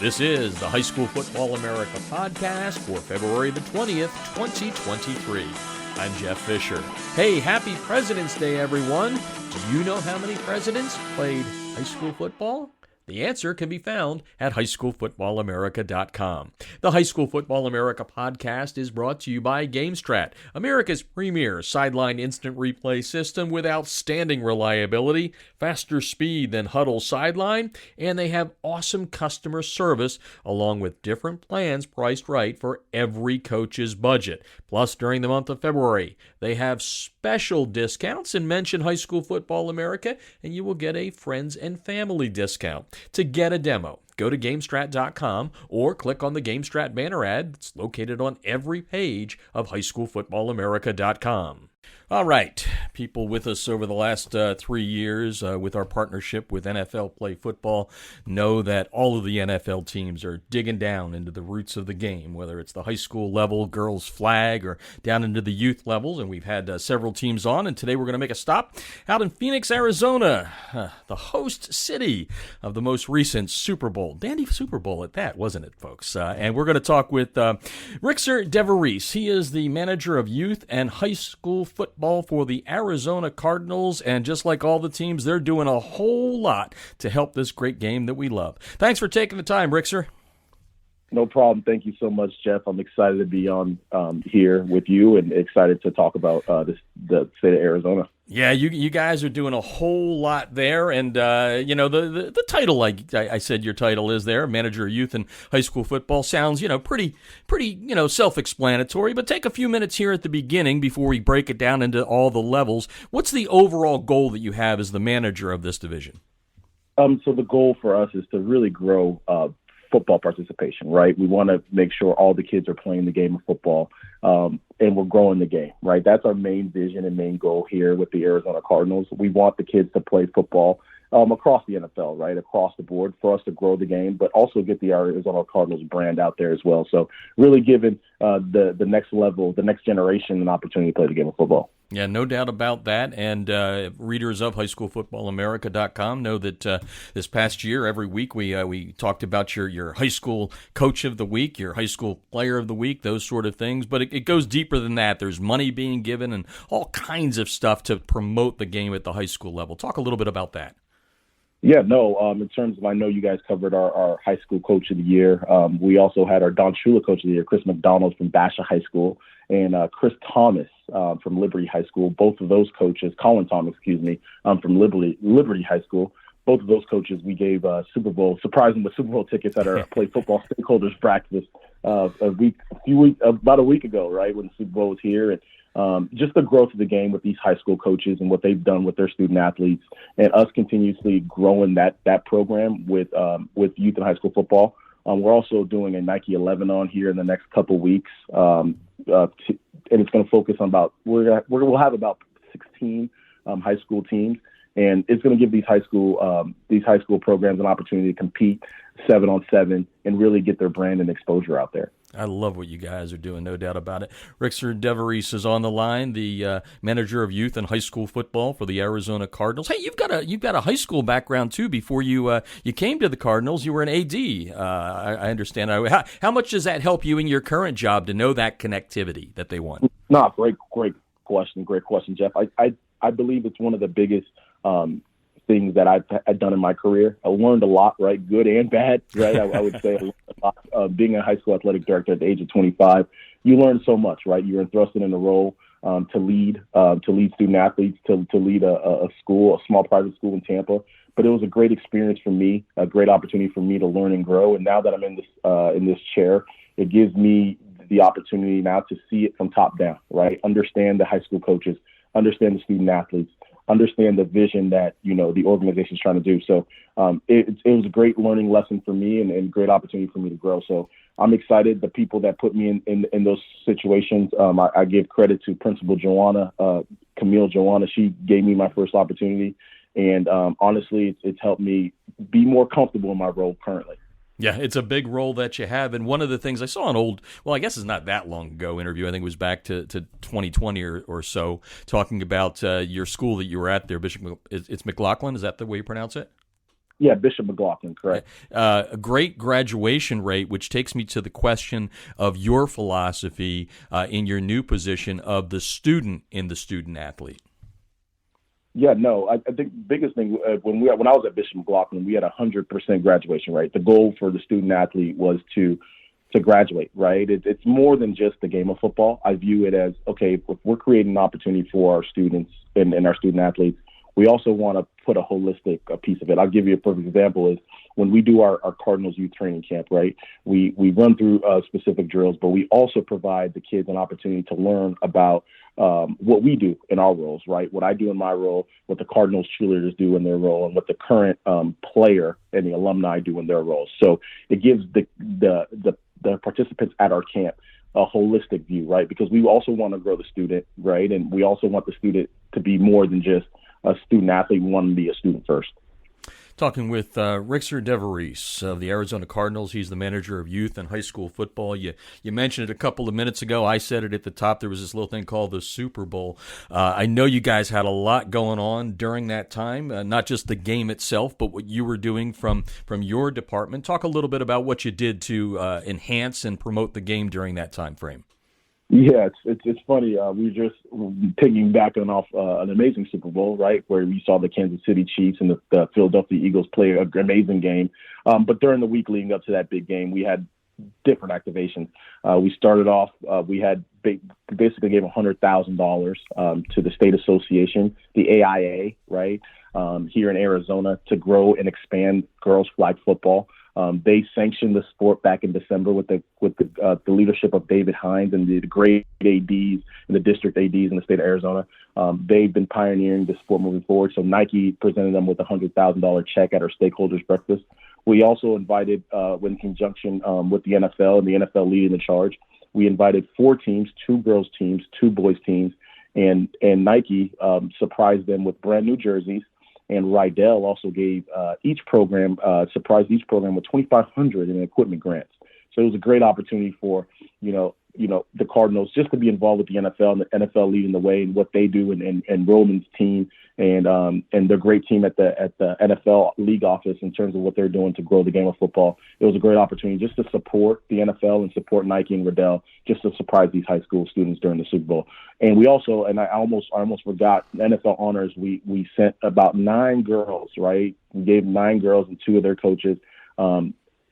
This is the High School Football America podcast for February the 20th, 2023. I'm Jeff Fisher. Hey, happy President's Day, everyone. Do you know how many presidents played high school football? The answer can be found at highschoolfootballamerica.com. The High School Football America podcast is brought to you by GameStrat, America's premier sideline instant replay system with outstanding reliability, faster speed than Huddle Sideline, and they have awesome customer service along with different plans priced right for every coach's budget. Plus, during the month of February, they have special discounts, and mention High School Football America and you will get a friends and family discount. To get a demo, go to GameStrat.com or click on the GameStrat banner ad that's located on every page of HighSchoolFootballAmerica.com. All right, people with us over the last 3 years with our partnership with NFL Play Football know that all of the NFL teams are digging down into the roots of the game, whether it's the high school level, girls flag, or down into the youth levels. And we've had several teams on, and today we're going to make a stop out in Phoenix, Arizona, the host city of the most recent Super Bowl. Dandy Super Bowl at that, wasn't it, folks? And we're going to talk with Riczer Desvaristes. He is the manager of youth and high school football for the Arizona Cardinals, and just like all the teams, they're doing a whole lot to help this great game that we love. Thanks for taking the time, Riczer. No problem. Thank you so much, Jeff. I'm excited to be on here with you and excited to talk about the state of Arizona. Yeah, you guys are doing a whole lot there, and the title, like I said, your title is there, Manager of Youth and High School Football, sounds pretty self-explanatory. But take a few minutes here at the beginning before we break it down into all the levels. What's the overall goal that you have as the manager of this division? So the goal for us is to really grow football participation, right? We want to make sure all the kids are playing the game of football, and we're growing the game, right? That's our main vision and main goal here with the Arizona Cardinals. We want the kids to play football across the NFL, right? Across the board for us to grow the game, but also get the Arizona Cardinals brand out there as well. So really giving the next level, the next generation an opportunity to play the game of football. Yeah, no doubt about that. And readers of highschoolfootballamerica.com know that this past year, every week, we talked about your high school coach of the week, your high school player of the week, those sort of things. But it goes deeper than that. There's money being given and all kinds of stuff to promote the game at the high school level. Talk a little bit about that. Yeah, no, in terms of, I know you guys covered our high school coach of the year. We also had our Don Shula coach of the year, Chris McDonald from Basha High School, and Chris Thomas from Liberty High School. Both of those coaches, Colin Thomas, from Liberty High School. Both of those coaches, we gave Super Bowl, surprising with Super Bowl tickets at our Play Football stakeholders breakfast about a week ago, right, when the Super Bowl was here. And just the growth of the game with these high school coaches and what they've done with their student athletes, and us continuously growing that program with youth and high school football. We're also doing a Nike 11 on here in the next couple weeks, and it's going to focus on we'll have about 16 high school teams, and it's going to give these high school programs an opportunity to compete 7-on-7 and really get their brand and exposure out there. I love what you guys are doing, no doubt about it. Riczer Desvaristes is on the line, the manager of youth and high school football for the Arizona Cardinals. Hey, you've got a high school background too. Before you came to the Cardinals, you were an AD. I understand. How much does that help you in your current job to know that connectivity that they want? No, great question. Great question, Jeff. I believe it's one of the biggest things that I've done in my career. I learned a lot, right? Good and bad, right? I would say a lot. Being a high school athletic director at the age of 25, you learn so much, right? You're entrusted in a role to lead student athletes, to lead a school, a small private school in Tampa. But it was a great experience for me, a great opportunity for me to learn and grow. And now that I'm in this chair, it gives me the opportunity now to see it from top down, right? Understand the high school coaches, understand the student athletes, understand the vision that, the organization is trying to do. So it was a great learning lesson for me and great opportunity for me to grow. So I'm excited. The people that put me in those situations, I give credit to Principal Camille Joanna. She gave me my first opportunity. And honestly, it's helped me be more comfortable in my role currently. Yeah, it's a big role that you have. And one of the things I saw I guess it's not that long ago interview, I think it was back to 2020 or so, talking about your school that you were at there, Bishop, it's McLaughlin, is that the way you pronounce it? Yeah, Bishop McLaughlin, correct. A great graduation rate, which takes me to the question of your philosophy in your new position of the student in the student athlete. Yeah, no, I think the biggest thing when I was at Bishop McLaughlin, we had 100% graduation rate. The goal for the student athlete was to graduate, right? It's more than just the game of football. I view it as, okay, if we're creating an opportunity for our students and our student athletes, we also want to put a holistic piece of it. I'll give you a perfect example is when we do our Cardinals youth training camp, right? We run through specific drills, but we also provide the kids an opportunity to learn about what we do in our roles, right? What I do in my role, what the Cardinals cheerleaders do in their role, and what the current player and the alumni do in their roles. So it gives the participants at our camp a holistic view, right? Because we also want to grow the student, right? And we also want the student to be more than just a student athlete. We want to be a student first. Talking with Riczer Desvaristes of the Arizona Cardinals. He's the manager of youth and high school football. You mentioned it a couple of minutes ago. I said it at the top. There was this little thing called the Super Bowl. I know you guys had a lot going on during that time, not just the game itself, but what you were doing from your department. Talk a little bit about what you did to enhance and promote the game during that time frame. Yeah, it's funny. We were just taking back off an amazing Super Bowl, right, where we saw the Kansas City Chiefs and the Philadelphia Eagles play an amazing game. But during the week leading up to that big game, we had different activations. We started off, we had basically gave $100,000 to the state association, the AIA, right, here in Arizona to grow and expand girls flag football. They sanctioned the sport back in December with the leadership of David Hines and the great ADs and the district ADs in the state of Arizona. They've been pioneering the sport moving forward. So Nike presented them with a $100,000 check at our stakeholders breakfast. We also invited, in conjunction with the NFL and the NFL leading the charge, we invited 4 teams, 2 girls teams, 2 boys teams, and Nike surprised them with brand new jerseys. And Rydell also gave surprised each program with $2,500 in equipment grants. So it was a great opportunity for, the Cardinals just to be involved with the NFL and the NFL leading the way in what they do and Roman's team and their great team at the NFL league office in terms of what they're doing to grow the game of football. It was a great opportunity just to support the NFL and support Nike and Rydell just to surprise these high school students during the Super Bowl. And we also, and I almost forgot, NFL honors, we sent about 9 girls, right? We gave 9 girls and 2 of their coaches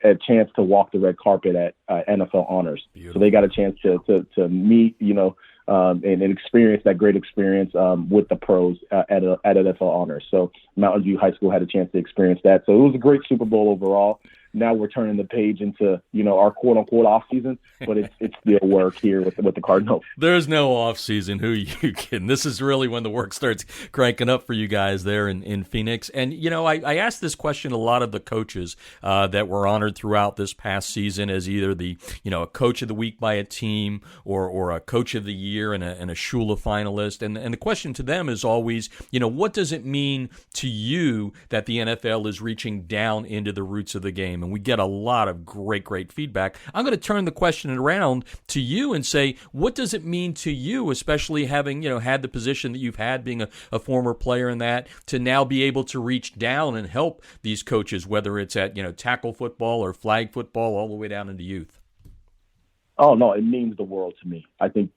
a chance to walk the red carpet at NFL honors. Beautiful. So they got a chance to meet, and experience that great experience with the pros at NFL honors. So Mountain View High School had a chance to experience that. So it was a great Super Bowl overall. Now we're turning the page into, our quote unquote off season, but it's still work here with the Cardinals. There's no off season. Who you kidding? This is really when the work starts cranking up for you guys there in Phoenix. And, I asked this question a lot of the coaches that were honored throughout this past season as either the, a coach of the week by a team or a coach of the year and a Shula finalist. And the question to them is always, what does it mean to you that the NFL is reaching down into the roots of the game? And we get a lot of great feedback. I'm going to turn the question around to you and say, what does it mean to you, especially having, had the position that you've had, being a former player in that, to now be able to reach down and help these coaches, whether it's at, tackle football or flag football, all the way down into youth? Oh, no, it means the world to me. I think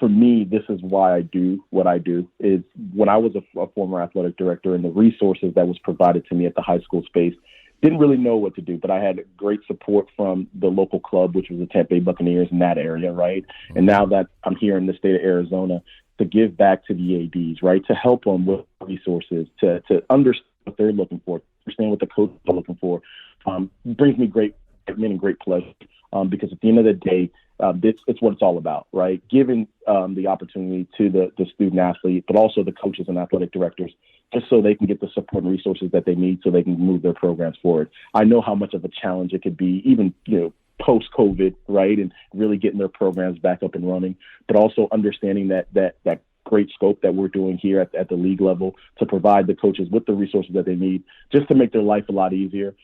for me, this is why I do what I do, is when I was a former athletic director and the resources that was provided to me at the high school space, didn't really know what to do, but I had great support from the local club, which was the Tampa Bay Buccaneers in that area, right? Mm-hmm. And now that I'm here in the state of Arizona, to give back to the ADs, right? To help them with resources, to understand what they're looking for, understand what the coaches are looking for, brings me great pleasure. Because at the end of the day, it's what it's all about, right? Giving the opportunity to the student athlete, but also the coaches and athletic directors, just so they can get the support and resources that they need so they can move their programs forward. I know how much of a challenge it could be, even, post-COVID, right? And really getting their programs back up and running, but also understanding that great scope that we're doing here at the league level to provide the coaches with the resources that they need just to make their life a lot easier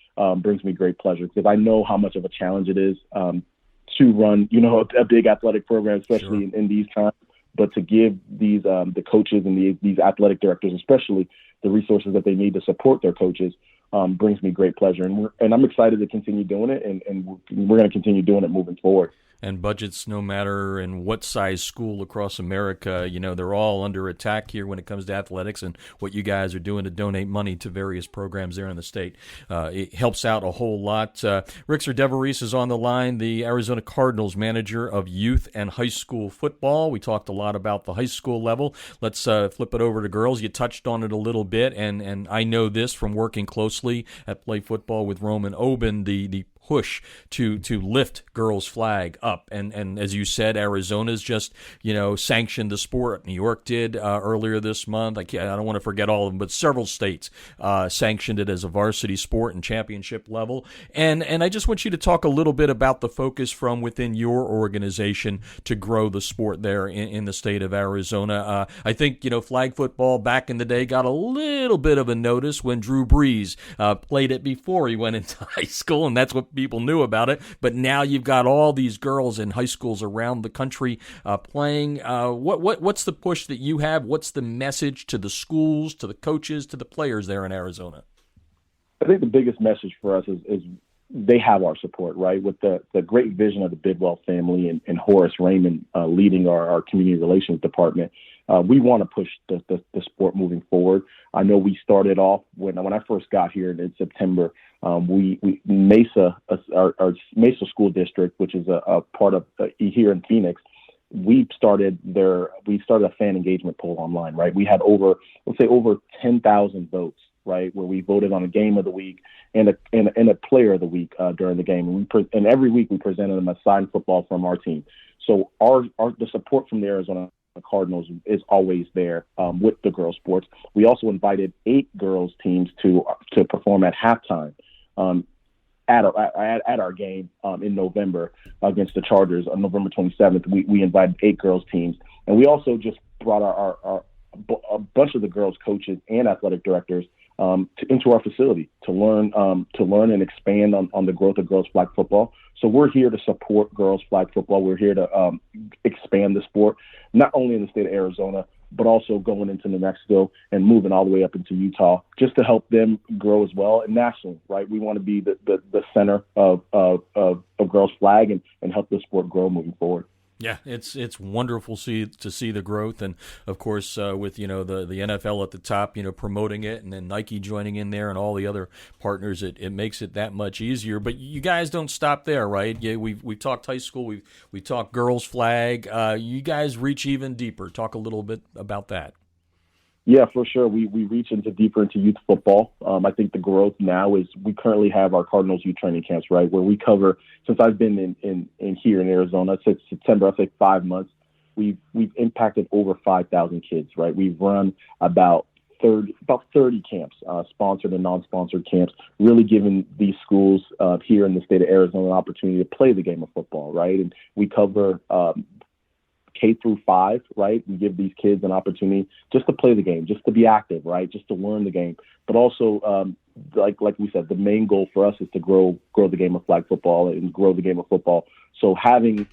brings me great pleasure, because I know how much of a challenge it is to run, a big athletic program, especially in these times. But to give these the coaches and these athletic directors, especially, the resources that they need to support their coaches, brings me great pleasure. And I'm excited to continue doing it, and we're going to continue doing it moving forward. And budgets, no matter in what size school across America, they're all under attack here when it comes to athletics, and what you guys are doing to donate money to various programs there in the state. It helps out a whole lot. Riczer Desvaristes is on the line, the Arizona Cardinals manager of youth and high school football. We talked a lot about the high school level. Let's flip it over to girls. You touched on it a little bit, and I know this from working closely at Play Football with Roman Oben, the push to lift girls' flag up. And as you said, Arizona's just, sanctioned the sport. New York did earlier this month. I don't want to forget all of them, but several states sanctioned it as a varsity sport and championship level. And I just want you to talk a little bit about the focus from within your organization to grow the sport there in the state of Arizona. I think, flag football back in the day got a little bit of a notice when Drew Brees played it before he went into high school, and that's what people knew about it. But now you've got all these girls in high schools around the country playing. What's the push that you have? What's the message to the schools, to the coaches, to the players there in Arizona? I think the biggest message for us is they have our support, right? With the great vision of the Bidwell family and Horace Raymond leading our community relations department. We want to push the sport moving forward. I know we started off when I first got here in September. We Mesa, our Mesa School District, which is a part of here in Phoenix. We started a fan engagement poll online, right? We had over 10,000 votes, right, where we voted on a game of the week and a player of the week during the game. And every week we presented them a signed football from our team. So the support from the Arizona Cardinals is always there with the girls' sports. We also invited 8 girls teams to perform at halftime at our game in November against the Chargers on November 27th. We invited 8 girls teams, and we also just brought a bunch of the girls coaches and athletic directors into our facility to learn and expand on the growth of girls flag football. So we're here to support girls flag football. We're here to expand the sport, not only in the state of Arizona, but also going into New Mexico and moving all the way up into Utah, just to help them grow as well. And nationally, right? We want to be the center of girls flag and help the sport grow moving forward. Yeah, it's wonderful to see the growth, and of course with the NFL at the top, promoting it, and then Nike joining in there, and all the other partners, it makes it that much easier. But you guys don't stop there, right? Yeah, we've talked high school, we talked girls flag. You guys reach even deeper. Talk a little bit about that. Yeah, for sure. We reach deeper into youth football. I think the growth now is we currently have our Cardinals youth training camps, right, where we cover, since I've been in here in Arizona since September, I'd say 5 months, we've impacted over 5,000 kids, right? We've run about 30 camps, sponsored and non-sponsored camps, really giving these schools here in the state of Arizona an opportunity to play the game of football, right? And we cover K through 5, right? We give these kids an opportunity just to play the game, just to be active, right? Just to learn the game. But also, like we said, the main goal for us is to grow the game of flag football and grow the game of football. So having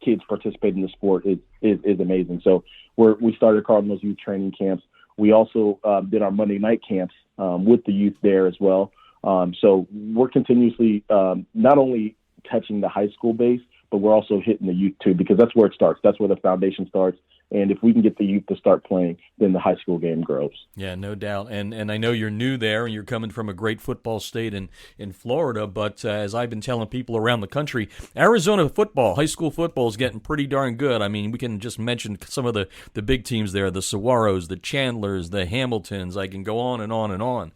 kids participate in the sport is amazing. So we started Cardinals youth training camps. We also did our Monday night camps with the youth there as well. So we're continuously not only touching the high school base, but we're also hitting the youth too, because that's where it starts. That's where the foundation starts. And if we can get the youth to start playing, then the high school game grows. Yeah, no doubt. And I know you're new there, and you're coming from a great football state in Florida. But as I've been telling people around the country, Arizona football, high school football, is getting pretty darn good. I mean, we can just mention some of the big teams there, the Saguaros, the Chandlers, the Hamiltons. I can go on and on and on.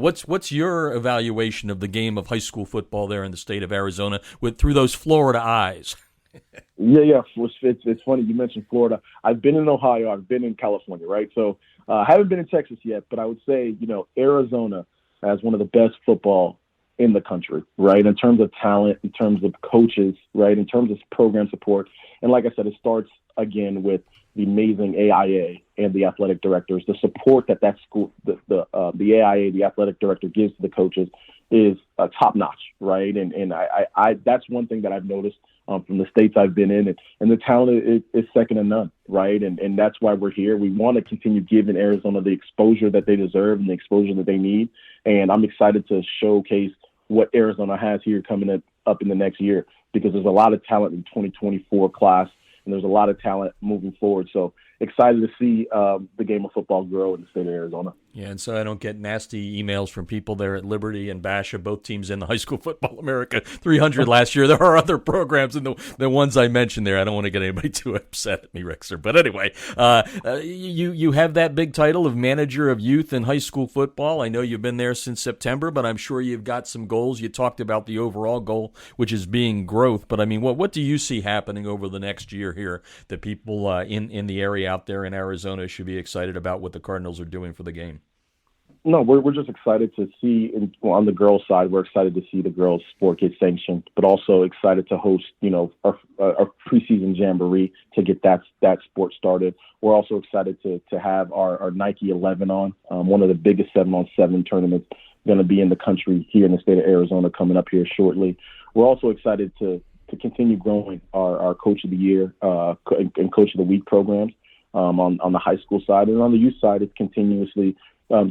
What's your evaluation of the game of high school football there in the state of Arizona through those Florida eyes? Yeah. It's funny you mentioned Florida. I've been in Ohio. I've been in California, right? So I haven't been in Texas yet, but I would say, Arizona has one of the best football in the country, right? In terms of talent, in terms of coaches, right? In terms of program support. And like I said, it starts again with the amazing AIA and the athletic directors. The support that school, the AIA, the athletic director, gives to the coaches is top notch, right? And I that's one thing that I've noticed from the states I've been in, and the talent is second to none, right? And that's why we're here. We want to continue giving Arizona the exposure that they deserve and the exposure that they need. And I'm excited to showcase what Arizona has here coming up in the next year, because there's a lot of talent in the 2024 class, and there's a lot of talent moving forward. So excited to see the game of football grow in the state of Arizona. Yeah, and so I don't get nasty emails from people there at Liberty and Basha, both teams in the High School Football America 300 last year. There are other programs than the ones I mentioned there. I don't want to get anybody too upset at me, Riczer. But anyway, you have that big title of manager of youth in high school football. I know you've been there since September, but I'm sure you've got some goals. You talked about the overall goal, which is being growth. But I mean, what do you see happening over the next year here that people in the area out there in Arizona should be excited about what the Cardinals are doing for the game? No, we're just excited to see, on the girls' side, we're excited to see the girls' sport get sanctioned, but also excited to host, our preseason jamboree to get that sport started. We're also excited to have our Nike 11 on, one of the biggest 7-on-7 tournaments going to be in the country here in the state of Arizona coming up here shortly. We're also excited to continue growing our Coach of the Year and Coach of the Week programs on the high school side. And on the youth side, it's continuously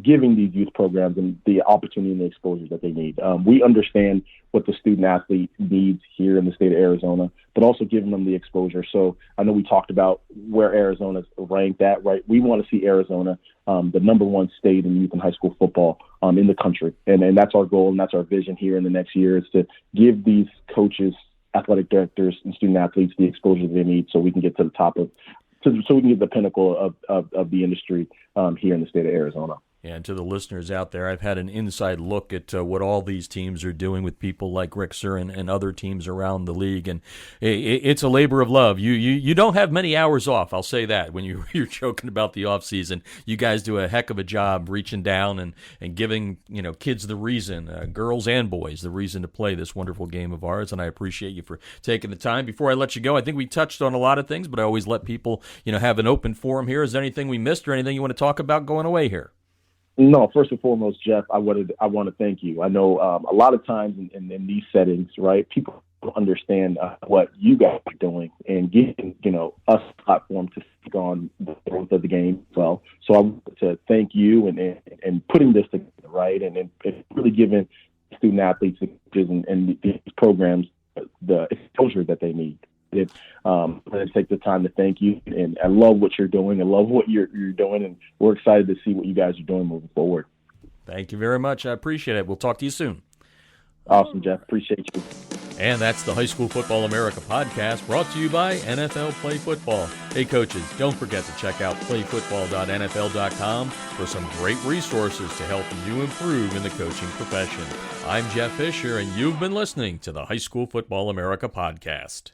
giving these youth programs and the opportunity and the exposure that they need. We understand what the student athlete needs here in the state of Arizona, but also giving them the exposure. So I know we talked about where Arizona's ranked at, right? We want to see Arizona the number one state in youth and high school football in the country. And that's our goal, and that's our vision here in the next year, is to give these coaches, athletic directors, and student athletes the exposure they need so we can get to the top so we can get the pinnacle of the industry here in the state of Arizona. And to the listeners out there, I've had an inside look at what all these teams are doing with people like Riczer and other teams around the league, and it's a labor of love. You don't have many hours off, I'll say that. When you're joking about the off season, you guys do a heck of a job reaching down and giving kids the reason, girls and boys, the reason to play this wonderful game of ours. And I appreciate you for taking the time. Before I let you go, I think we touched on a lot of things, but I always let people have an open forum here. Is there anything we missed or anything you want to talk about going away here? No, first and foremost, Jeff, I want to thank you. I know a lot of times in these settings, right, people don't understand what you guys are doing and giving, us a platform to speak on the growth of the game as well. So I want to thank you and putting this together, right, and really giving student athletes and these programs the exposure that they need. I'm going to take the time to thank you, and I love what you're doing. I love what you're doing, and we're excited to see what you guys are doing moving forward. Thank you very much. I appreciate it. We'll talk to you soon. Awesome, Jeff. Appreciate you. And that's the High School Football America podcast, brought to you by NFL Play Football. Hey, coaches, don't forget to check out playfootball.nfl.com for some great resources to help you improve in the coaching profession. I'm Jeff Fisher, and you've been listening to the High School Football America podcast.